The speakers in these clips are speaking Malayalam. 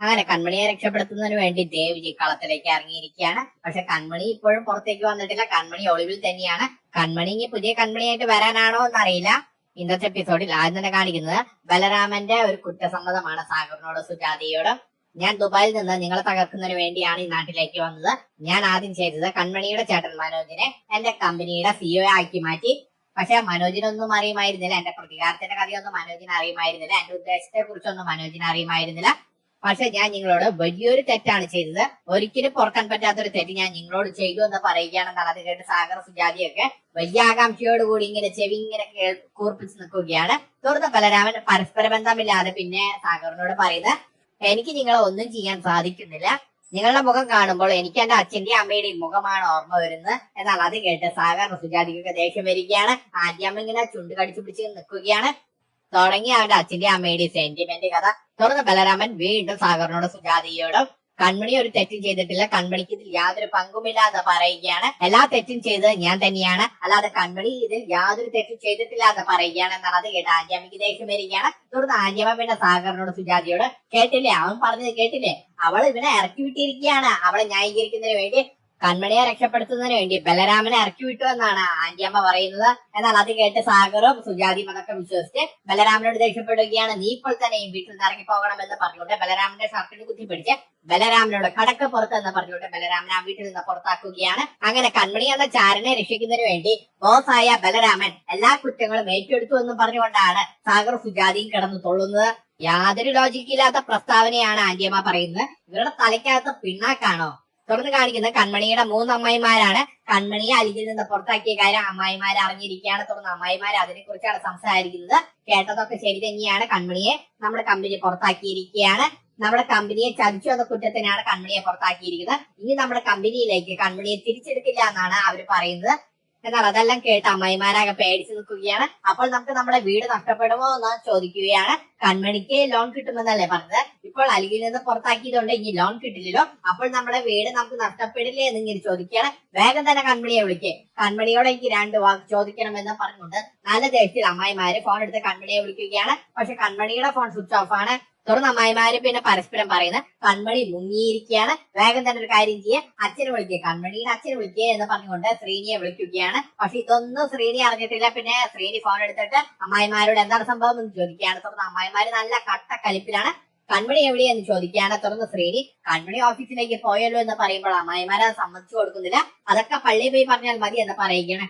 അങ്ങനെ കൺമണിയെ രക്ഷപ്പെടുത്തുന്നതിന് വേണ്ടി ദേവ്ജി കളത്തിലേക്ക് ഇറങ്ങിയിരിക്കുകയാണ്. പക്ഷെ കൺമണി ഇപ്പോഴും പുറത്തേക്ക് വന്നിട്ടില്ല. കൺമണി ഒളിവിൽ തന്നെയാണ്. കൺമണി ഇനി പുതിയ കൺമണിയായിട്ട് വരാനാണോ എന്നറിയില്ല. ഇന്നത്തെ എപ്പിസോഡിൽ ആദ്യം തന്നെ കാണിക്കുന്നത് ബലരാമന്റെ ഒരു കുറ്റസമ്മതമാണ് സാഗറിനോട് സുജാതയോട്. ഞാൻ ദുബായിൽ നിന്ന് നിങ്ങളെ തകർക്കുന്നതിന് വേണ്ടിയാണ് ഈ നാട്ടിലേക്ക് വന്നത്. ഞാൻ ആദ്യം ചെയ്തത് കൺമണിയുടെ ചേട്ടൻ മനോജിനെ എന്റെ കമ്പനിയുടെ സിഇഒ ആക്കി മാറ്റി. പക്ഷെ മനോജിനൊന്നും അറിയുമായിരുന്നില്ല. എന്റെ പ്രതികാരത്തിന്റെ കഥയൊന്നും മനോജിന് അറിയുമായിരുന്നില്ല. എന്റെ ഉദ്ദേശത്തെ കുറിച്ചൊന്നും മനോജിന് അറിയുമായിരുന്നില്ല. പക്ഷെ ഞാൻ നിങ്ങളോട് വലിയൊരു തെറ്റാണ് ചെയ്തത്. ഒരിക്കലും പൊറുക്കാൻ പറ്റാത്തൊരു തെറ്റ് ഞാൻ നിങ്ങളോട് ചെയ്തു എന്ന് പറയുകയാണെന്നാണ്. അത് കേട്ട് സാഗർ സുജാതിയൊക്കെ വലിയ ആകാംക്ഷയോടുകൂടി ഇങ്ങനെ ചെവി ഇങ്ങനെ കൂർപ്പിച്ച് നിൽക്കുകയാണ്. തുടർന്ന് ബലരാമൻ പരസ്പര ബന്ധമില്ലാതെ പിന്നെ സാഗറിനോട് പറയുന്നത്, എനിക്ക് നിങ്ങളെ ഒന്നും ചെയ്യാൻ സാധിക്കുന്നില്ല. നിങ്ങളുടെ മുഖം കാണുമ്പോൾ എനിക്ക് എന്റെ അച്ഛന്റെയും അമ്മയുടെയും മുഖമാണ് ഓർമ്മ വരുന്നത്. എന്നാൽ അത് കേട്ട് സാഗർ സുജാതിക്കൊക്കെ ദേഷ്യം വരികയാണ്. ആദ്യമ്മ ഇങ്ങനെ ചുണ്ട് കടിച്ചു പിടിച്ച് നിൽക്കുകയാണ്. തുടങ്ങി അവന്റെ അച്ഛന്റെയും അമ്മയുടെയും സെന്റിമെന്റ് കഥ. തുടർന്ന് ബലരാമൻ വീണ്ടും സാഗറിനോട് സുജാതിയോടും കൺമണി ഒരു തെറ്റും ചെയ്തിട്ടില്ല, കൺമണിക്ക് ഇതിൽ യാതൊരു പങ്കുമില്ല എന്ന് പറയുകയാണ്. എല്ലാ തെറ്റും ചെയ്തത് ഞാൻ തന്നെയാണ്, അല്ലാതെ കൺമണി ഇതിൽ യാതൊരു തെറ്റും ചെയ്തിട്ടില്ല എന്ന് പറയുകയാണ്. എന്നാൽ അത് കേട്ട് ആന്റിയമ്മയ്ക്ക് ദേഷ്യം വരികയാണ്. തുടർന്ന് ആന്റിയമ്മ പിന്നെ സാഗറിനോട് സുജാതിയോട്, കേട്ടില്ലേ അവൻ പറഞ്ഞത് കേട്ടില്ലേ, അവൾ ഇവനെ ഇറക്കി വിട്ടിരിക്കുകയാണ്. അവളെ ന്യായീകരിക്കുന്നതിന് വേണ്ടി കൺമണിയെ രക്ഷപ്പെടുത്തുന്നതിന് വേണ്ടി ബലരാമനെ ഇറക്കി വിട്ടു എന്നാണ് ആന്റിയമ്മ പറയുന്നത്. എന്നാൽ അത് കേട്ട് സാഗറും സുജാതിയും അതൊക്കെ വിശ്വസിച്ച് ബലരാമനോട് ദേഷ്യപ്പെടുകയാണ്. നീ ഇപ്പോൾ തന്നെ ഈ വീട്ടിൽ നിന്ന് ഇറങ്ങി പോകണമെന്ന് പറഞ്ഞുകൊണ്ട് ബലരാമന്റെ ഷർട്ടിന് കുത്തിപ്പിടിച്ച് ബലരാമനോട് കടക്ക് പുറത്ത് എന്ന് പറഞ്ഞുകൊണ്ട് ബലരാമനെ ആ വീട്ടിൽ നിന്ന് പുറത്താക്കുകയാണ്. അങ്ങനെ കൺമണി എന്ന ചാരനെ രക്ഷിക്കുന്നതിന് വേണ്ടി ബോസായ ബലരാമൻ എല്ലാ കുറ്റങ്ങളും ഏറ്റെടുത്തു എന്ന് പറഞ്ഞുകൊണ്ടാണ് സാഗർ സുജാതിയും കിടന്നു തൊള്ളുന്നത്. യാതൊരു ലോജിക്കില്ലാത്ത പ്രസ്താവനയാണ് ആന്റിയമ്മ പറയുന്നത്. ഇവരുടെ തലയ്ക്കകത്ത് പിണ്ണാക്കാണോ? തുടർന്ന് കാണിക്കുന്നത് കൺമണിയുടെ 3 അമ്മായിമാരാണ് കൺമണിയെ അലിയിൽ നിന്ന് പുറത്താക്കിയ കാര്യം അമ്മായിമാർ അറിഞ്ഞിരിക്കുകയാണ്. തുടർന്ന് അമ്മായിമാർ അതിനെ കുറിച്ചാണ് സംസാരിക്കുന്നത്. കേട്ടതൊക്കെ ശരി തന്നെയാണ്. കൺമണിയെ നമ്മുടെ കമ്പനി പുറത്താക്കിയിരിക്കുകയാണ്. നമ്മുടെ കമ്പനിയെ ചതിച്ചു എന്ന കുറ്റത്തിനാണ് കൺമണിയെ പുറത്താക്കിയിരിക്കുന്നത്. ഇനി നമ്മുടെ കമ്പനിയിലേക്ക് കൺമണിയെ തിരിച്ചെടുക്കില്ല എന്നാണ് അവർ പറയുന്നത്. എന്നാൽ അതെല്ലാം കേട്ട് അമ്മായിമാരാകെ പേടിച്ചു നിൽക്കുകയാണ്. അപ്പോൾ നമുക്ക് നമ്മുടെ വീട് നഷ്ടപ്പെടുമോ എന്ന് ചോദിക്കുകയാണ്. കൺമണിക്ക് ലോൺ കിട്ടുമെന്നല്ലേ പറഞ്ഞത്, ഇപ്പോൾ അലിയിൽ നിന്ന് പുറത്താക്കിയതുകൊണ്ട് ഇനി ലോൺ കിട്ടില്ലല്ലോ, അപ്പോൾ നമ്മുടെ വീട് നമുക്ക് നഷ്ടപ്പെടില്ലേ എന്നിങ്ങനെ ചോദിക്കുകയാണ്. വേഗം തന്നെ കൺമണിയെ വിളിക്കേ, കൺമണിയോട് എനിക്ക് 2 വാക്ക് ചോദിക്കണമെന്ന് പറഞ്ഞുകൊണ്ട് നല്ല ദേഷ്യത്തിൽ അമ്മായിമാര് ഫോൺ എടുത്ത് കൺമണിയെ വിളിക്കുകയാണ്. പക്ഷെ കൺമണിയുടെ ഫോൺ സ്വിച്ച് ഓഫ് ആണ്. തുടർന്ന് അമ്മായിമാര് പിന്നെ പരസ്പരം പറയുന്നത്, കൺമണി മുങ്ങിയിരിക്കുകയാണ്, വേഗം തന്നെ ഒരു കാര്യം ചെയ്യുക, അച്ഛനെ വിളിക്കുക, കൺമണിയുടെ അച്ഛനെ വിളിക്കുക എന്ന് പറഞ്ഞുകൊണ്ട് ശ്രീനിയെ വിളിക്കുകയാണ്. പക്ഷെ ഇതൊന്നും ശ്രീനി അറിഞ്ഞിട്ടില്ല. പിന്നെ ശ്രീനി ഫോൺ എടുത്തിട്ട് അമ്മായിമാരോട് എന്താണ് സംഭവം എന്ന് ചോദിക്കുകയാണ്. തുടർന്ന് അമ്മായിമാര് നല്ല കട്ട കലിപ്പിലാണ്. കൺമണി എവിടെയെന്ന് ചോദിക്കുകയാണ്. തുടർന്ന് ശ്രീനി കൺമണി ഓഫീസിലേക്ക് പോയല്ലോ എന്ന് പറയുമ്പോൾ അമ്മായിമാരെ അത് സമ്മതിച്ചു കൊടുക്കുന്നില്ല. അതൊക്കെ പള്ളിയിൽ പോയി പറഞ്ഞാൽ മതി എന്ന് പറയുകയാണ്.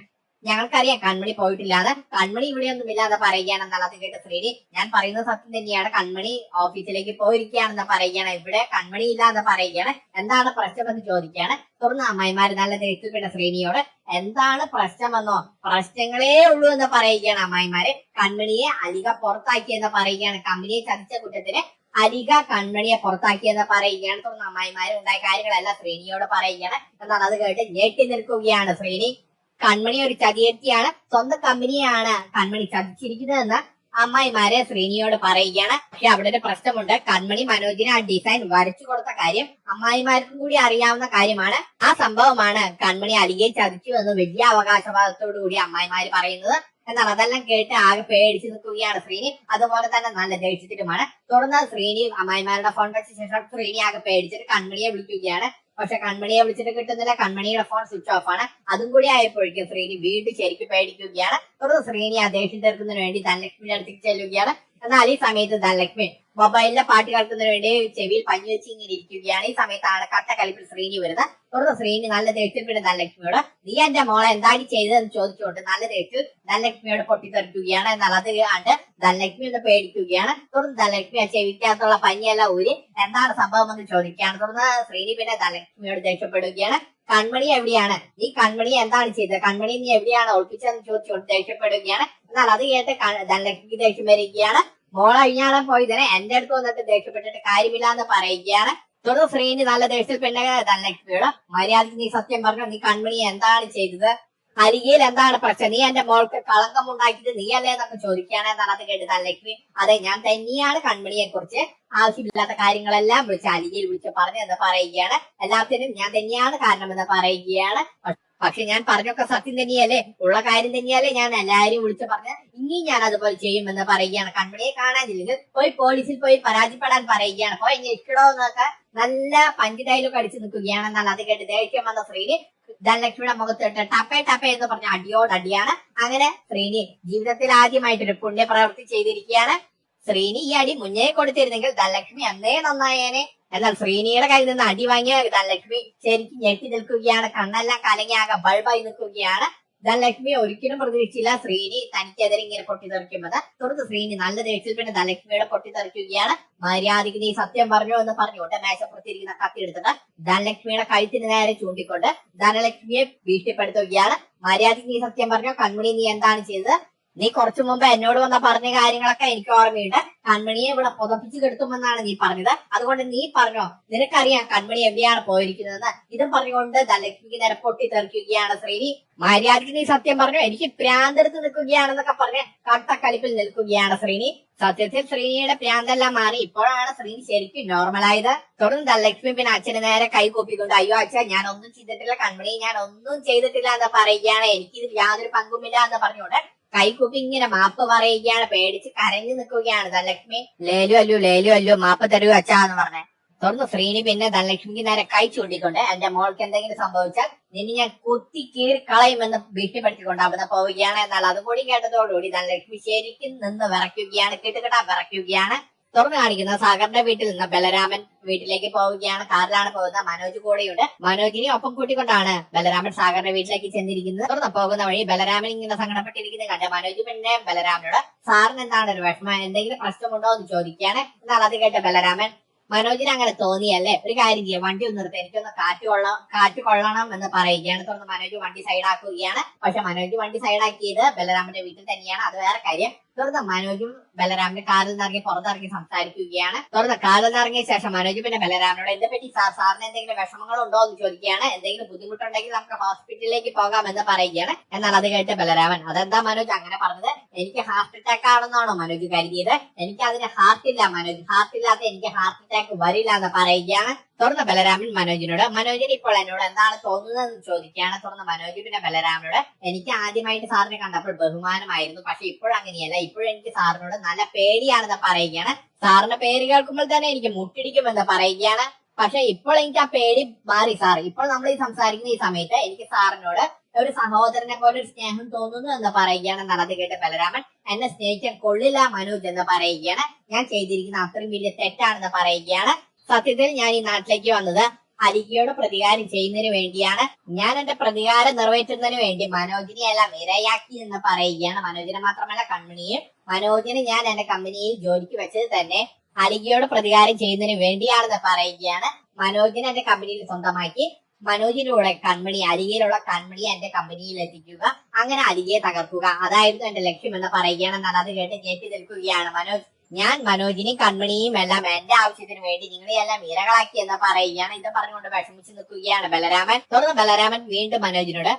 ഞങ്ങൾക്കറിയാം കൺമണി പോയിട്ടില്ലാതെ, കൺമണി ഇവിടെയൊന്നും ഇല്ലാതെ പറയുകയാണെന്നാൽ അത് കേട്ട് ശ്രീനി, ഞാൻ പറയുന്നത് സത്യം തന്നെയാണ്, കൺമണി ഓഫീസിലേക്ക് പോയിരിക്കുകയാണെന്ന് പറയുകയാണ്. ഇവിടെ കൺമണി ഇല്ലാന്ന് പറയുകയാണ്. എന്താണ് പ്രശ്നമെന്ന് ചോദിക്കുകയാണ്. തുടർന്ന് അമ്മായിമാര് നല്ല ദേഷ്യത്തിൽ പിന്നെ ശ്രീനിയോട്, എന്താണ് പ്രശ്നമെന്നോ, പ്രശ്നങ്ങളേ ഉള്ളൂ എന്ന് പറയുകയാണ് അമ്മായിമാര്. കൺമണിയെ അലിക പുറത്താക്കി എന്ന് പറയുകയാണ്. കമ്പനിയെ ചതിച്ച കുറ്റത്തിന് അലിക കൺമണിയെ പുറത്താക്കിയെന്ന് പറയുകയാണ്. തുടർന്ന് അമ്മായിമാര് ഉണ്ടായ കാര്യങ്ങളെല്ലാം ശ്രീനിയോട് പറയുകയാണ്. എന്നാൽ അത് കേട്ട് ഞെട്ടി നിൽക്കുകയാണ് ശ്രീനി. കൺമണി ഒരു ചതിയെത്തിയാണ്, സ്വന്തം കമ്പനിയാണ് കൺമണി ചതിച്ചിരിക്കുന്നതെന്ന് അമ്മായിമാരെ ശ്രീനിയോട് പറയുകയാണ്. പക്ഷെ അവിടെ ഒരു പ്രശ്നമുണ്ട്. കൺമണി മനോജിന് ആ ഡിസൈൻ വരച്ചു കൊടുത്ത കാര്യം അമ്മായിമാർക്കും കൂടി അറിയാവുന്ന കാര്യമാണ്. ആ സംഭവമാണ് കൺമണി അലിയെ ചതിച്ചു എന്ന് വലിയ അവകാശവാദത്തോടു കൂടി അമ്മായിമാര് പറയുന്നത്. എന്നാൽ അതെല്ലാം കേട്ട് ആകെ പേടിച്ചു നിൽക്കുകയാണ് ശ്രീനി. അതുപോലെ തന്നെ നല്ല ദേഷ്യത്തിലുമാണ്. തുടർന്ന് ശ്രീനി അമ്മായിമാരുടെ ഫോൺ വെച്ച ശേഷം ശ്രീനി ആകെ പേടിച്ചിട്ട് കൺമണിയെ വിളിക്കുകയാണ്. പക്ഷെ കൺമണിയെ വിളിച്ചിട്ട് കിട്ടുന്നില്ല. കൺമണിയുടെ ഫോൺ സ്വിച്ച് ഓഫ് ആണ്. അതും കൂടി ആയപ്പോഴേക്കും ശ്രീനി വീണ്ടും ശരിക്കും പേടിക്കുകയാണ്. തുടർന്ന് ശ്രീനി ആ ദേഷ്യം തീർക്കുന്നതിന് വേണ്ടി ധനലക്ഷ്മിയുടെ അടുത്തേക്ക് ചെല്ലുകയാണ്. എന്നാൽ ഈ സമയത്ത് ധനലക്ഷ്മി മൊബൈലിലെ പാട്ട് കേൾക്കുന്നതിന് വേണ്ടി ചെവിയിൽ പഞ്ഞു വെച്ച് ഇങ്ങനെ ഇരിക്കുകയാണ്. ഈ സമയത്താണ് കട്ട കലിപ്പിൽ ശ്രീനി വരുന്നത്. തുടർന്ന് ശ്രീനി നല്ല ദേഷ്യത്തിൽ പിന്നെ ധനലക്ഷ്മിയോട്, നീ എന്റെ മോളെ എന്താണ് ചെയ്തതെന്ന് ചോദിച്ചുകൊണ്ട് നല്ല ദേഷ്യത്തിൽ ധനലക്ഷ്മിയോട് പൊട്ടിത്തെറിക്കുകയാണ്. എന്നാൽ അത് കണ്ട് ധനലക്ഷ്മി ഒന്ന് പേടിക്കുകയാണ്. തുടർന്ന് ധനലക്ഷ്മി ആ ചെവിക്കകത്തുള്ള പഞ്ഞെല്ലാം ഊരി എന്താണ് സംഭവം എന്ന് ചോദിക്കുകയാണ്. തുടർന്ന് ശ്രീനി പിന്നെ ധനലക്ഷ്മിയോട് ദേഷ്യപ്പെടുകയാണ്. കൺമണി എവിടെയാണ്, നീ കൺമണി എന്താണ് ചെയ്തത്, കൺമണി നീ എവിടെയാണ് ഒളിപ്പിച്ചതെന്ന് ചോദിച്ചുകൊണ്ട് ദേഷ്യപ്പെടുകയാണ്. എന്നാൽ അത് കേട്ട് ധനലക്ഷ്മിക്ക് ദേഷ്യം വരികയാണ്. മോളെ അഴിഞ്ഞാളെ പോയതിനെ എന്റെ അടുത്ത് വന്നിട്ട് ദേഷ്യപ്പെട്ടിട്ട് കാര്യമില്ല എന്ന് പറയുകയാണ്. തുടർന്ന് ശ്രീനി നല്ല ദേഷ്യത്തിൽ പിന്നെ ധനലക്ഷ്മിയോട്, മര്യാദയ്ക്ക് നീ സത്യം പറഞ്ഞു, നീ കൺമണി എന്താണ് ചെയ്തത്, അരികയിൽ എന്താണ് പ്രശ്നം, നീ എന്റെ മോൾക്ക് കളങ്കം ഉണ്ടാക്കിയിട്ട് നീ അല്ലേ എന്നൊക്കെ ചോദിക്കുകയാണ്. എന്നാണ് അത് കേട്ട് ധനലക്ഷ്മി, അതെ ഞാൻ തന്നെയാണ് കൺമണിയെ കുറിച്ച് ആവശ്യമില്ലാത്ത കാര്യങ്ങളെല്ലാം വിളിച്ച് അരികയിൽ വിളിച്ച് പറഞ്ഞെന്ന് പറയുകയാണ്. എല്ലാത്തിനും ഞാൻ തന്നെയാണ് കാരണമെന്ന് പറയുകയാണ്. പക്ഷെ ഞാൻ പറഞ്ഞൊക്കെ സത്യം തന്നെയല്ലേ, ഉള്ള കാര്യം തന്നെയല്ലേ ഞാൻ എല്ലാരും വിളിച്ചു പറഞ്ഞ, ഇനി ഞാൻ അതുപോലെ ചെയ്യുമെന്ന് പറയുകയാണ്. കൺമണിയെ കാണാനില്ലെങ്കിൽ പോയി പോലീസിൽ പോയി പരാതിപ്പെടാൻ പറയുകയാണ്. പോയി ഇരിക്കടോ എന്നൊക്കെ നല്ല പഞ്ച് ഡയലോഗ് അടിച്ചു നിൽക്കുകയാണെന്നാൽ അത് കേട്ട് ദേഷ്യം വന്ന ശ്രീനി ധനലക്ഷ്മിയുടെ മുഖത്തിട്ട് ടപ്പേ ടപ്പേ എന്ന് പറഞ്ഞ അടിയോടടിയാണ്. അങ്ങനെ ശ്രീനി ജീവിതത്തിൽ ആദ്യമായിട്ടൊരു പുണ്യപ്രവൃത്തി ചെയ്തിരിക്കുകയാണ്. ശ്രീനി ഈ അടി മുന്നേ കൊടുത്തിരുന്നെങ്കിൽ ധനലക്ഷ്മി അന്നേ നന്നായേനെ. എന്നാൽ ശ്രീനിയുടെ കയ്യിൽ നിന്ന് അടി വാങ്ങിയ ധനലക്ഷ്മി ശരിക്കും ഞെട്ടി നിൽക്കുകയാണ്. കണ്ണെല്ലാം കലങ്ങി ആകെ ബൾബായി നിൽക്കുകയാണ്. ധനലക്ഷ്മി ഒരിക്കലും പ്രതീക്ഷിച്ചില്ല ശ്രീനി തനിക്കെതിരെ ഇങ്ങനെ പൊട്ടിത്തെറിക്കുമെന്ന്. തുടർന്ന് ശ്രീനി നല്ല ദേഷ്യത്തിൽ പിന്നെ ധനലക്ഷ്മിയുടെ പൊട്ടിത്തെറിക്കുകയാണ്. മര്യാദയ്ക്ക് നീ സത്യം പറഞ്ഞു എന്ന് പറഞ്ഞുകൊണ്ട് മേശപ്പുറത്തിരിക്കുന്ന കത്തി എടുത്തിട്ട് ധനലക്ഷ്മിയുടെ കഴുത്തിന് നേരെ ചൂണ്ടിക്കൊണ്ട് ധനലക്ഷ്മിയെ ഭീഷണിപ്പെടുത്തുകയാണ്. മര്യാദയ്ക്ക് നീ സത്യം പറഞ്ഞോ, കൺമണി നീ എന്താണ് ചെയ്തത്? നീ കുറച്ചു മുമ്പ് എന്നോട് വന്ന പറഞ്ഞ കാര്യങ്ങളൊക്കെ എനിക്ക് ഓർമ്മയുണ്ട്. കൺമണിയെ ഇവിടെ പുതപ്പിച്ചു കെടുത്തുമെന്നാണ് നീ പറഞ്ഞത്. അതുകൊണ്ട് നീ പറഞ്ഞോ, നിനക്കറിയാം കൺമണി എവിടെയാണ് പോയിരിക്കുന്നതെന്ന്. ഇതും പറഞ്ഞുകൊണ്ട് ധനലക്ഷ്മിക്ക് നേരെ പൊട്ടിത്തെറിക്കുകയാണ് ശ്രീനി. മര്യാദയ്ക്ക് നീ സത്യം പറഞ്ഞോ, എനിക്ക് പ്രാന്തെടുത്ത് നിൽക്കുകയാണെന്നൊക്കെ പറഞ്ഞ് കട്ടക്കളിപ്പിൽ നിൽക്കുകയാണ് ശ്രീനി. സത്യത്തിൽ ശ്രീനിയുടെ പ്രാന്തെല്ലാം മാറി ഇപ്പോഴാണ് ശ്രീനി ശരിക്കും നോർമലായത്. തുടർന്ന് ധനലക്ഷ്മി പിന്നെ അച്ഛന് നേരെ കൈ കൂപ്പിക്കൊണ്ട്, അയ്യോ അച്ഛൻ ഞാൻ ഒന്നും ചെയ്തിട്ടില്ല, കൺമണി ഞാൻ ഒന്നും ചെയ്തിട്ടില്ല എന്ന് പറയുകയാണ്, എനിക്കിതിൽ യാതൊരു പങ്കുമില്ല എന്ന് പറഞ്ഞുകൊണ്ട് കൈകൂപ്പി ഇങ്ങനെ മാപ്പ് പറയുകയാണ്. പേടിച്ച് കരഞ്ഞു നിൽക്കുകയാണ് ധനലക്ഷ്മി. ലേലു അല്ലു മാപ്പ് തരൂ അച്ഛാ എന്ന് പറഞ്ഞേ. തുടർന്ന് ശ്രീനി പിന്നെ ധനലക്ഷ്മിക്ക് നേരെ കൈ ചൂണ്ടിക്കൊണ്ട്, എന്റെ മോൾക്ക് എന്തെങ്കിലും സംഭവിച്ചാൽ നിന്നെ ഞാൻ കുത്തി കീറി കളയുമെന്ന് ഭീഷണിപ്പെടുത്തിക്കൊണ്ട് അവിടെ പോവുകയാണ്. എന്നാൽ അതും കൂടി കേട്ടതോടുകൂടി ധനലക്ഷ്മി ശരിക്കും നിന്ന് വിറയ്ക്കുകയാണ്, കിട്ടുകിട്ടാൻ വിറയ്ക്കുകയാണ്. തുറന്നു കാണിക്കുന്ന സാഗറിന്റെ വീട്ടിൽ നിന്ന് ബലരാമൻ വീട്ടിലേക്ക് പോവുകയാണ്. കാറിലാണ് പോകുന്നത്. മനോജ് കൂടെയുണ്ട്. മനോജിനെ ഒപ്പം കൂട്ടിക്കൊണ്ടാണ് ബലരാമൻ സാഗറിന്റെ വീട്ടിലേക്ക് ചെന്നിരിക്കുന്നത്. തുറന്ന് പോകുന്ന വഴി ബലരാമൻ ഇങ്ങനെ സങ്കടപ്പെട്ടിരിക്കുന്നത് കണ്ട മനോജ് പിന്നെ ബലരാമനോട്, സാറിന് എന്താണ് ഒരു വിഷമം, എന്തെങ്കിലും പ്രശ്നമുണ്ടോ എന്ന് ചോദിക്കുകയാണ്. എന്നാൽ അത് കേട്ട ബലരാമൻ, മനോജിന് അങ്ങനെ തോന്നിയല്ലേ, ഒരു കാര്യം ചെയ്യാം, വണ്ടി ഒന്ന് നിർത്തി എനിക്കൊന്ന് കാറ്റ് കൊള്ളണം എന്ന് പറയുകയാണ്. തുടർന്ന് മനോജ് വണ്ടി സൈഡാക്കുകയാണ്. പക്ഷെ മനോജ് വണ്ടി സൈഡാക്കിയത് ബലരാമന്റെ വീട്ടിൽ തന്നെയാണ്, അത് വേറെ കാര്യം. തുടർന്ന് മനോജും ബലരാമന്റെ കാറിൽ നിന്നിറങ്ങി പുറത്തിറങ്ങി സംസാരിക്കുകയാണ്. തുടർന്ന് കാറിൽ നിന്നിറങ്ങിയ ശേഷം മനോജ് പിന്നെ ബലരാമനോട്, എന്തെ പറ്റി സാറിന് എന്തെങ്കിലും വിഷമങ്ങളുണ്ടോ എന്ന് ചോദിക്കുകയാണ്. എന്തെങ്കിലും ബുദ്ധിമുട്ടുണ്ടെങ്കിൽ നമുക്ക് ഹോസ്പിറ്റലിലേക്ക് പോകാം എന്ന് പറയുകയാണ്. എന്നാൽ അത് കേട്ട് ബലരാമൻ, അതെന്താ മനോജ് അങ്ങനെ പറഞ്ഞത്, എനിക്ക് ഹാർട്ട് അറ്റാക്ക് ആണെന്നാണോ മനോജ് കരുതിയത്? എനിക്ക് അതിന് ഹാർട്ടില്ല മനോജ്, ഹാർട്ടില്ലാതെ എനിക്ക് ഹാർട്ട് അറ്റാക്ക് വരില്ല എന്ന് പറയുകയാണ്. തുടർന്ന് ബലരാമൻ മനോജിനോട്, മനോജിന് ഇപ്പോൾ എന്നോട് എന്താണ് തോന്നുന്നതെന്ന് ചോദിക്കുകയാണ്. തുടർന്ന് മനോജ് പിന്നെ ബലരാമനോട്, എനിക്ക് ആദ്യമായിട്ട് സാറിനെ കണ്ടപ്പോൾ ബഹുമാനമായിരുന്നു, പക്ഷെ ഇപ്പോഴങ്ങനെയല്ല, ഇപ്പോഴെനിക്ക് സാറിനോട് നല്ല പേടിയാണെന്ന് പറയുകയാണ്. സാറിന്റെ പേര് കേൾക്കുമ്പോൾ തന്നെ എനിക്ക് മുട്ടിടിക്കുമെന്ന് പറയുകയാണ്. പക്ഷെ ഇപ്പോൾ എനിക്ക് ആ പേടി മാറി സാർ. ഇപ്പോൾ നമ്മൾ ഈ സംസാരിക്കുന്ന ഈ സമയത്ത് എനിക്ക് സാറിനോട് ഒരു സഹോദരനെ പോലെ ഒരു സ്നേഹം തോന്നുന്നു എന്ന് പറയുകയാണ്. എന്നാൽ അത് കേട്ട് ബലരാമൻ, എന്നെ സ്നേഹിക്കാൻ കൊള്ളില്ല മനോജ് എന്ന് പറയുകയാണ്. ഞാൻ ചെയ്തിരിക്കുന്ന അത്രയും വലിയ തെറ്റാണെന്ന് പറയുകയാണ്. സത്യത്തിൽ ഞാൻ ഈ നാട്ടിലേക്ക് വന്നത് അലികയോട് പ്രതികാരം ചെയ്യുന്നതിന് വേണ്ടിയാണ്. ഞാൻ എന്റെ പ്രതികാരം നിറവേറ്റുന്നതിന് വേണ്ടി മനോജിനെ എല്ലാം ഇരയാക്കി എന്ന് പറയുകയാണ്. മനോജിനെ മാത്രമല്ല കൺമണിയും. മനോജിനെ ഞാൻ എന്റെ കമ്പനിയിൽ ജോലിക്ക് വെച്ചത് തന്നെ അലികയോട് പ്രതികാരം ചെയ്യുന്നതിന് വേണ്ടിയാണെന്ന് പറയുകയാണ്. മനോജിനെ എന്റെ കമ്പനിയിൽ സ്വന്തമാക്കി മനോജിലൂടെ കൺമണി, അലികയിലുള്ള കൺമണിയെ എന്റെ കമ്പനിയിൽ എത്തിക്കുക, അങ്ങനെ അലികയെ തകർക്കുക, അതായിരുന്നു എന്റെ ലക്ഷ്യം എന്ന് പറയുകയാണ്. എന്നാൽ അത് കേട്ട് ഞെട്ടി നിൽക്കുകയാണ് മനോജ്. ഞാൻ മനോജിനെയും കൺമണിയും എല്ലാം എന്റെ ആവശ്യത്തിന് വേണ്ടി നിങ്ങളെയെല്ലാം ഇരകളാക്കി എന്ന് പറയുകയാണ്. ഇത് പറഞ്ഞുകൊണ്ട് വിഷമിച്ച് നിൽക്കുകയാണ് ബലരാമൻ. തുടർന്ന് ബലരാമൻ വീണ്ടും മനോജിനോട്,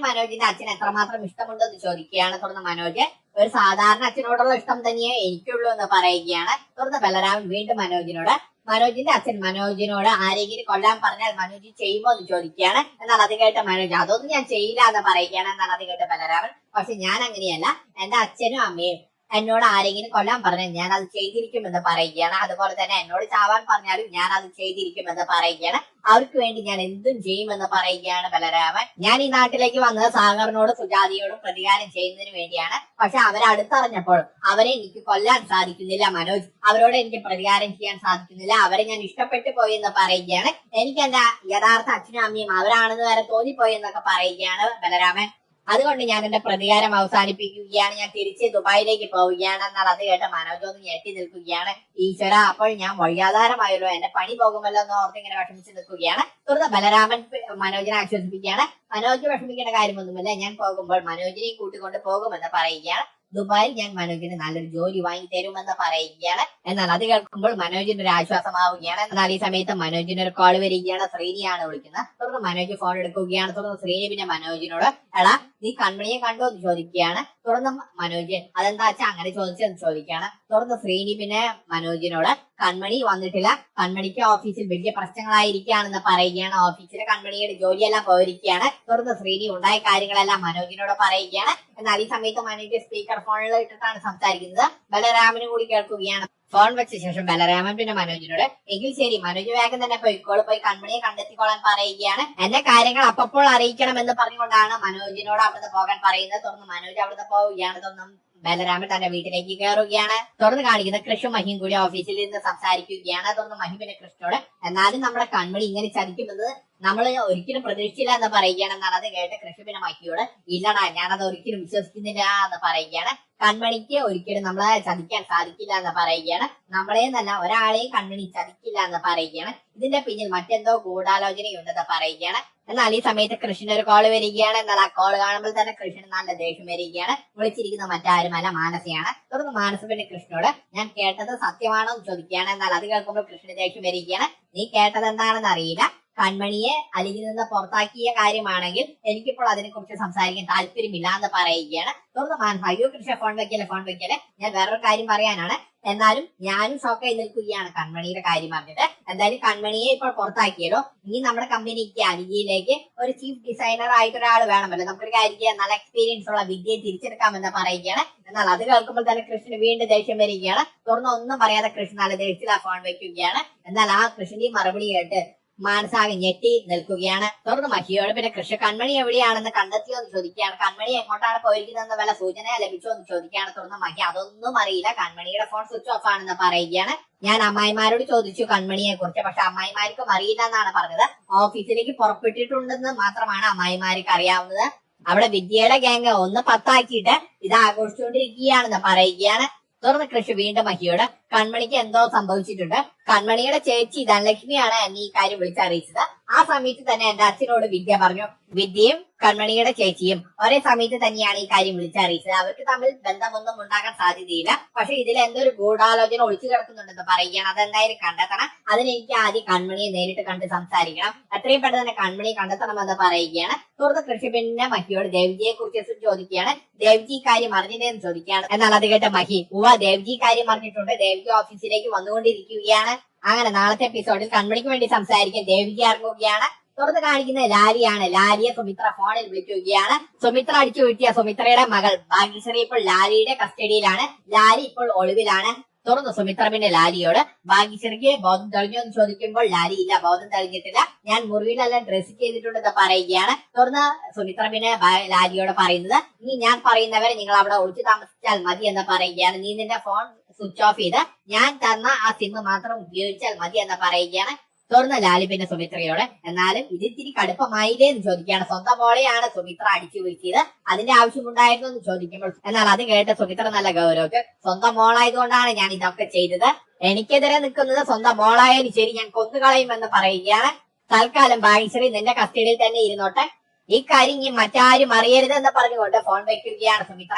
മനോജിന്റെ അച്ഛൻ എത്രമാത്രം ഇഷ്ടമുണ്ടെന്ന് ചോദിക്കുകയാണ്. തുടർന്ന് മനോജ്, ഒരു സാധാരണ അച്ഛനോടുള്ള ഇഷ്ടം തന്നെയേ എനിക്കുള്ളൂ എന്ന് പറയുകയാണ്. തുടർന്ന് ബലരാമൻ വീണ്ടും മനോജിനോട്, മനോജിന്റെ അച്ഛൻ മനോജിനോട് ആരെങ്കിലും കൊല്ലാൻ പറഞ്ഞാൽ മനോജ് ചെയ്യുമോ എന്ന് ചോദിക്കുകയാണ്. എന്നാൽ അത് കേട്ട മനോജ്, അതൊന്നും ഞാൻ ചെയ്യില്ല എന്ന് പറയുകയാണ്. എന്നാൽ അത് കേട്ട ബലരാമൻ, പക്ഷെ ഞാൻ അങ്ങനെയല്ല, എന്റെ അച്ഛനും അമ്മയും എന്നോട് ആരെങ്കിലും കൊല്ലാൻ പറഞ്ഞാൽ ഞാൻ അത് ചെയ്തിരിക്കുമെന്ന് പറയുകയാണ്. അതുപോലെ തന്നെ എന്നോട് ചാവാൻ പറഞ്ഞാലും ഞാൻ അത് ചെയ്തിരിക്കുമെന്ന് പറയുകയാണ്. അവർക്ക് വേണ്ടി ഞാൻ എന്തും ചെയ്യുമെന്ന് പറയുകയാണ് ബലരാമൻ. ഞാൻ ഈ നാട്ടിലേക്ക് വന്നത് സാഗറിനോടും സുജാതയോടും പ്രതികാരം ചെയ്യുന്നതിന് വേണ്ടിയാണ്. പക്ഷെ അവരെ അടുത്തറിഞ്ഞപ്പോൾ അവരെ എനിക്ക് കൊല്ലാൻ സാധിക്കുന്നില്ല മനോജ്, അവരോട് എനിക്ക് പ്രതികാരം ചെയ്യാൻ സാധിക്കുന്നില്ല, അവരെ ഞാൻ ഇഷ്ടപ്പെട്ടു പോയി എന്ന് പറയുകയാണ്. എനിക്ക് എന്റെ യഥാർത്ഥ അച്ഛനും അമ്മയും അവരാണെന്ന് വരെ തോന്നിപ്പോയി എന്നൊക്കെ പറയുകയാണ് ബലരാമൻ. അതുകൊണ്ട് ഞാൻ എന്റെ പ്രതികാരം അവസാനിപ്പിക്കുകയാണ്, ഞാൻ തിരിച്ച് ദുബായിലേക്ക് പോവുകയാണ്. എന്നാൽ അത് കേട്ട് മനോജ് ഒന്ന് ഞെട്ടി നിൽക്കുകയാണ്. ഈശ്വര, അപ്പോൾ ഞാൻ വഴിയാധാരമായല്ലോ, എന്റെ പണി പോകുമല്ലോ എന്ന് ഓർത്ത് ഇങ്ങനെ വിഷമിച്ച് നിൽക്കുകയാണ്. തുടർന്ന് ബലരാമൻ മനോജിനെ ആശ്വസിപ്പിക്കുകയാണ്. മനോജ് വിഷമിക്കേണ്ട കാര്യമൊന്നുമില്ല, ഞാൻ പോകുമ്പോൾ മനോജിനെയും കൂട്ടിക്കൊണ്ട് പോകുമെന്ന് പറയുകയാണ്. ദുബായിൽ ഞാൻ മനോജിന് നല്ലൊരു ജോലി വാങ്ങി തരുമെന്ന് പറയുകയാണ്. എന്നാൽ അത് കേൾക്കുമ്പോൾ മനോജിന് ഒരു ആശ്വാസമാവുകയാണ്. എന്നാൽ ഈ സമയത്ത് മനോജിന് ഒരു കോൾ വരികയാണ്. ശ്രീനിയാണ് വിളിക്കുന്നത്. തുടർന്ന് മനോജ് ഫോൺ എടുക്കുകയാണ്. തുടർന്ന് ശ്രീനി പിന്നെ മനോജിനോട്, എടാ നീ കൺമണിയെ കണ്ടോ എന്ന് ചോദിക്കുകയാണ്. തുടർന്ന് മനോജ്, അതെന്താ വെച്ചാൽ അങ്ങനെ ചോദിച്ചെന്ന് ചോദിക്കുകയാണ്. തുടർന്ന് ശ്രീനി പിന്നെ മനോജിനോട്, കൺമണി വന്നിട്ടില്ല. കൺമണിക്ക് ഓഫീസിൽ വലിയ പ്രശ്നങ്ങളായിരിക്കുകയാണെന്ന് പറയുകയാണ്. ഓഫീസിലെ കൺമണിയുടെ ജോലിയെല്ലാം പോയിരിക്കുകയാണ്. തുടർന്ന് ശ്രീനി ഉണ്ടായ കാര്യങ്ങളെല്ലാം മനോജിനോട് പറയുകയാണ്. എന്നാൽ ഈ സമയത്ത് മനോജ് സ്പീക്കർ ഫോണിൽ ഇട്ടിട്ടാണ് സംസാരിക്കുന്നത്. ബലരാമന് കൂടി കേൾക്കുകയാണ്. ഫോൺ വെച്ച ശേഷം ബലരാമൻ പിന്നെ മനോജിനോട് എങ്കിൽ ശരി മനോജ് വേഗം തന്നെ പോയി കൺമണിയെ കണ്ടെത്തിക്കോളാൻ പറയുകയാണ്. എന്റെ കാര്യങ്ങൾ അപ്പോൾ അറിയിക്കണം എന്ന് പറഞ്ഞുകൊണ്ടാണ് മനോജിനോട് അവിടുന്ന് പോകാൻ പറയുന്നത്. തുടർന്ന് മനോജ് അവിടുന്ന് പോവുകയാണ്. തുടർന്ന് ബലരാമൻ തന്റെ വീട്ടിലേക്ക് കയറുകയാണ്. തുടർന്ന് കാണിക്കുന്ന കൃഷും മഹിയും കൂടി ഓഫീസിൽ നിന്ന് സംസാരിക്കുകയാണ്. തുടർന്ന് മഹി പിന്നെ കൃഷ്ണനോട് എന്നാലും നമ്മുടെ കൺമണി ഇങ്ങനെ ചതിക്കുമെന്ന് നമ്മൾ ഒരിക്കലും പ്രതീക്ഷിച്ചില്ല എന്ന് പറയുകയാണ്. എന്നാൽ അത് കേട്ട് കൃഷി പിന്നെ മഹിയോട് ഇല്ലടാ ഞാനത് ഒരിക്കലും വിശ്വസിക്കുന്നില്ല എന്ന് പറയുകയാണ്. കൺമണിക്ക് ഒരിക്കലും നമ്മളെ ചതിക്കാൻ സാധിക്കില്ല എന്ന് പറയുകയാണ്. നമ്മളെ നല്ല ഒരാളെയും കൺമണി ചതിക്കില്ല എന്ന് പറയുകയാണ്. ഇതിന്റെ പിന്നിൽ മറ്റെന്തോ ഗൂഢാലോചനയുണ്ടെന്ന് പറയുകയാണ്. എന്നാൽ ഈ സമയത്ത് കൃഷ്ണന് ഒരു കോള് വരികയാണ്. എന്നാൽ ആ കോള് കാണുമ്പോൾ തന്നെ കൃഷ്ണന് നല്ല ദേഷ്യം വരികയാണ്. വിളിച്ചിരിക്കുന്ന മറ്റാരുമല്ല മാനസയാണ്. തുടർന്ന് മാനസ പിന്നെ കൃഷ്ണനോട് ഞാൻ കേട്ടത് സത്യമാണോ എന്ന് ചോദിക്കുകയാണ്. എന്നാൽ അത് കേൾക്കുമ്പോൾ കൃഷ്ണന് ദേഷ്യം വരികയാണ്. നീ കേട്ടത് എന്താണെന്ന് അറിയില്ല. കൺമണിയെ അലിയിൽ നിന്ന് പുറത്താക്കിയ കാര്യമാണെങ്കിൽ എനിക്കിപ്പോൾ അതിനെ കുറിച്ച് സംസാരിക്കാൻ താല്പര്യമില്ല എന്ന് പറയുകയാണ്. തുടർന്ന് മാനസ അയ്യോ കൃഷ്ണ ഫോൺ വെക്കല്ലേ ഞാൻ വേറൊരു കാര്യം പറയാനാണ്. എന്നാലും ഞാനും ഷോക്കായി നിൽക്കുകയാണ് കൺമണിയുടെ കാര്യം പറഞ്ഞിട്ട്. എന്തായാലും കൺമണിയെ ഇപ്പോൾ പുറത്താക്കിയല്ലോ. ഇനി നമ്മുടെ കമ്പനിക്ക് അലിയിലേക്ക് ഒരു ചീഫ് ഡിസൈനർ ആയിട്ട് ഒരാൾ വേണമല്ലോ. നമുക്കൊരു കാര്യം ചെയ്യാൻ നല്ല എക്സ്പീരിയൻസ് ഉള്ള വിദ്യയെ തിരിച്ചെടുക്കാമെന്ന് പറയുകയാണ്. എന്നാൽ അത് കേൾക്കുമ്പോൾ തന്നെ കൃഷ്ണന് വീണ്ടും ദേഷ്യം വരികയാണ്. തുടർന്ന് ഒന്നും പറയാതെ കൃഷ്ണൻ നല്ല ദേഷ്യത്തിൽ ആ ഫോൺ വെക്കുകയാണ്. എന്നാൽ ആ കൃഷ്ണന്റെ മറുപടി കേട്ട് മാനസാകെ ഞെട്ടി നിൽക്കുകയാണ്. തുടർന്ന് മഹിയോട് പിന്നെ കൃഷ്ണ കൺമണി എവിടെയാണെന്ന് കണ്ടെത്തിയോ എന്ന് ചോദിക്കുകയാണ്. കൺമണി എങ്ങോട്ടാണ് പോയിരിക്കുന്നതെന്ന് വല്ല സൂചന ലഭിച്ചോ എന്ന് ചോദിക്കുകയാണ്. തുടർന്ന് മഹി അതൊന്നും അറിയില്ല, കൺമണിയുടെ ഫോൺ സ്വിച്ച് ഓഫ് ആണെന്ന് പറയുകയാണ്. ഞാൻ അമ്മായിമാരോട് ചോദിച്ചു കൺമണിയെ കുറിച്ച്, പക്ഷെ അമ്മായിമാർക്കും അറിയില്ല എന്നാണ് പറഞ്ഞത്. ഓഫീസിലേക്ക് പുറപ്പെട്ടിട്ടുണ്ടെന്ന് മാത്രമാണ് അമ്മായിമാർക്ക് അറിയാവുന്നത്. അവിടെ വിദ്യയുടെ ഗ്യാങ് ഒന്ന് 10 ആക്കിയിട്ട് ഇത് ആഘോഷിച്ചുകൊണ്ടിരിക്കുകയാണെന്ന് പറയുകയാണ്. തുടർന്ന് കൃഷി വീണ്ടും മഹിയോട് കൺമണിക്ക് എന്തോ സംഭവിച്ചിട്ടുണ്ട്. കൺമണിയുടെ ചേച്ചി ധനലക്ഷ്മിയാണ് എന്നെ ഈ കാര്യം വിളിച്ചറിയിച്ചത്. ആ സമയത്ത് തന്നെ എന്റെ അച്ഛനോട് വിദ്യ പറഞ്ഞു. വിദ്യയും കൺമണിയുടെ ചേച്ചിയും ഒരേ സമയത്ത് തന്നെയാണ് ഈ കാര്യം വിളിച്ചറിയിച്ചത്. അവർക്ക് തമ്മിൽ ബന്ധമൊന്നും ഉണ്ടാകാൻ സാധ്യതയില്ല. പക്ഷെ ഇതിൽ എന്തൊരു ഗൂഢാലോചന ഒളിച്ചു കിടക്കുന്നുണ്ടെന്ന് പറയുകയാണ്. അതെന്തായാലും കണ്ടെത്തണം. അതിനെനിക്ക് ആദ്യം കൺമണിയെ നേരിട്ട് കണ്ട് സംസാരിക്കണം. എത്രയും പെട്ടെന്ന് തന്നെ കൺമണിയെ കണ്ടെത്തണമെന്ന് പറയുകയാണ്. തുടർന്ന് കൃഷി പിന്നെ മഹിയോട് ദേവ്ജിയെ കുറിച്ച് ചോദിക്കുകയാണ്. ദേവ്ജി കാര്യം അറിഞ്ഞില്ലെന്ന് ചോദിക്കുകയാണ്. എന്നാൽ അത് കേട്ട മഹി ദേവ്ജി കാര്യം അറിഞ്ഞിട്ടുണ്ട്, ദേവ്ജി ഓഫീസിലേക്ക് വന്നുകൊണ്ടിരിക്കുകയാണ്. അങ്ങനെ നാളത്തെ എപ്പിസോഡിൽ കൺമണിക്ക് വേണ്ടി സംസാരിക്കാൻ ദേവ്ജി ഇറങ്ങുകയാണ്. തുടർന്ന് കാണിക്കുന്ന ലാലിയാണ്. ലാലിയെ സുമിത്ര ഫോണിൽ വിളിക്കുകയാണ്. സുമിത്ര അടിച്ചു വീട്ടിയ സുമിത്രയുടെ മകൾ ഭാഗ്യശ്രീ ഇപ്പോൾ ലാലിയുടെ കസ്റ്റഡിയിലാണ്. ലാലി ഇപ്പോൾ ഒളിവിലാണ്. തുടർന്ന് സുമിത്ര പിന്നെ ലാലിയോട് ഭാഗ്യശ്രീക്ക് ബോധം തെളിഞ്ഞോ എന്ന് ചോദിക്കുമ്പോൾ ലാലി ഇല്ല, ബോധം തെളിഞ്ഞിട്ടില്ല, ഞാൻ മുറിയിലെല്ലാം ഡ്രസ് ചെയ്തിട്ടുണ്ടെന്ന് പറയുകയാണ്. തുടർന്ന് സുമിത്ര പിന്നെ ലാലിയോട് പറയുന്നത് ഇനി ഞാൻ പറയുന്നവരെ നിങ്ങൾ അവിടെ ഒളിച്ചു താമസിച്ചാൽ മതി എന്ന് പറയുകയാണ്. നീ നിന്റെ ഫോൺ സ്വിച്ച് ഓഫ് ചെയ്ത് ഞാൻ തന്ന ആ സിം മാത്രം ഉപയോഗിച്ചാൽ മതി എന്ന് പറയുകയാണ്. തുടർന്ന് ലാലി പിന്നെ സുമിത്രയോട് എന്നാലും ഇത് ഇത്തിരി കടുപ്പമായില്ലേ എന്ന് ചോദിക്കുകയാണ്. സ്വന്തം മോളെയാണ് സുമിത്ര അടിച്ചു വീഴ്ത്തിയത്, അതിന്റെ ആവശ്യമുണ്ടായിരുന്നു എന്ന് ചോദിക്കുമ്പോൾ എന്നാൽ അത് കേട്ട് സുമിത്ര നല്ല ഗൗരവക്ക് സ്വന്തം മോളായതുകൊണ്ടാണ് ഞാൻ ഇതൊക്കെ ചെയ്തത്, എനിക്കെതിരെ നിൽക്കുന്നത് സ്വന്തം മോളായാലും ശരി ഞാൻ കൊന്നുകളയുമെന്ന് പറയുകയാണ്. തൽക്കാലം ഭാഗ്യശ്രീ നിന്റെ കസ്റ്റഡിയിൽ തന്നെ ഇരുന്നോട്ടെ, ഈ കാര്യം ഇനി മറ്റാരും അറിയരുത് എന്ന് പറഞ്ഞുകൊണ്ട് ഫോൺ വെക്കുകയാണ് സുമിത്ര.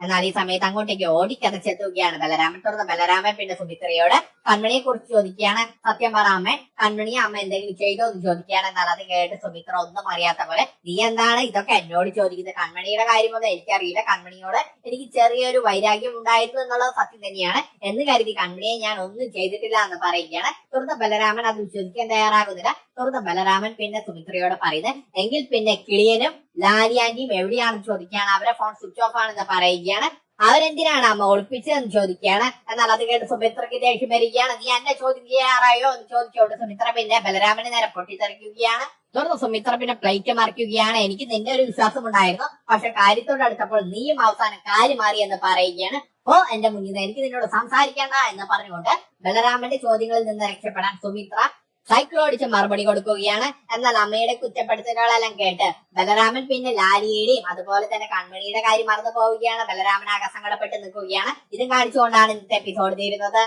എന്നാൽ ഈ സമയത്ത് അങ്ങോട്ടേക്ക് ഓടിക്കതച്ചെത്തുകയാണ് ബലരാമൻ. തുടർന്ന് ബലരാമൻ പിന്നെ സുമിത്രയോട് കൺമണിയെ കുറിച്ച് ചോദിക്കുകയാണ്. സത്യം പറ അമ്മേ, കൺമണിയെ അമ്മ എന്തെങ്കിലും ചെയ്തോ എന്ന് ചോദിക്കുകയാണ്. എന്നാൽ അത് കേട്ട് സുമിത്ര ഒന്നും അറിയാത്ത പോലെ നീ എന്താണ് ഇതൊക്കെ എന്നോട് ചോദിക്കുന്നത്, കൺമണിയുടെ കാര്യമൊന്നും എനിക്കറിയില്ല, കൺമണിയോട് എനിക്ക് ചെറിയൊരു വൈരാഗ്യം ഉണ്ടായിരുന്നു എന്നുള്ളത് സത്യം തന്നെയാണ് എന്ന് കരുതി കൺമണിയെ ഞാൻ ഒന്നും ചെയ്തിട്ടില്ല എന്ന് പറയുകയാണ്. തുടർന്ന് ബലരാമൻ അത് വിശ്വസിക്കാൻ തയ്യാറാകുന്നില്ല. തുടർന്ന് ബലരാമൻ പിന്നെ സുമിത്രയോട് പറയുന്നത് എങ്കിൽ പിന്നെ കിളിയനും ലാലി ആന്റിയും എവിടെയാണെന്ന് ചോദിക്കുകയാണ്. അവരെ ഫോൺ സ്വിച്ച് ഓഫ് ആണെന്ന് പറയുകയാണ്. അവരെന്തിനാണ് അമ്മ ഒളിപ്പിച്ചതെന്ന് ചോദിക്കുകയാണ്. എന്നാൽ അത് കേട്ട് സുമിത്രയ്ക്ക് ദേഷ്യം വരികയാണ്. നീ എന്നെ ചോദ്യം ചെയ്യാറായോ എന്ന് ചോദിച്ചോണ്ട് സുമിത്ര പിന്നെ ബലരാമന് നേരെ പൊട്ടിത്തെറിക്കുകയാണ്. തുടർന്ന് സുമിത്ര പിന്നെ പ്ലേറ്റ് മറിക്കുകയാണ്. എനിക്ക് നിന്റെ ഒരു വിശ്വാസം ഉണ്ടായിരുന്നു, പക്ഷെ കാര്യത്തോട് അടുത്തപ്പോൾ നീയും അവസാനം കാര്യം മാറി എന്ന് പറയുകയാണ്. ഓ എന്റെ മുന്നിൽ എനിക്ക് നിന്നോട് സംസാരിക്കേണ്ട എന്ന് പറഞ്ഞുകൊണ്ട് ബലരാമന്റെ ചോദ്യങ്ങളിൽ നിന്ന് രക്ഷപ്പെടാൻ സുമിത്ര സൈക്കിൾ ഓടിച്ച് മറുപടി കൊടുക്കുകയാണ്. എന്നാൽ അമ്മയുടെ കുറ്റപ്പെടുത്തലുകളെല്ലാം കേട്ട് ബലരാമൻ പിന്നെ ലാലിയുടെയും അതുപോലെ തന്നെ കൺമണിയുടെ കാര്യം മറന്നു പോവുകയാണ്. ബലരാമൻ ആകെ സങ്കടപ്പെട്ട് നിൽക്കുകയാണ്. ഇതും കാണിച്ചുകൊണ്ടാണ് ഇന്നത്തെ എപ്പിസോഡ് തീരുന്നത്.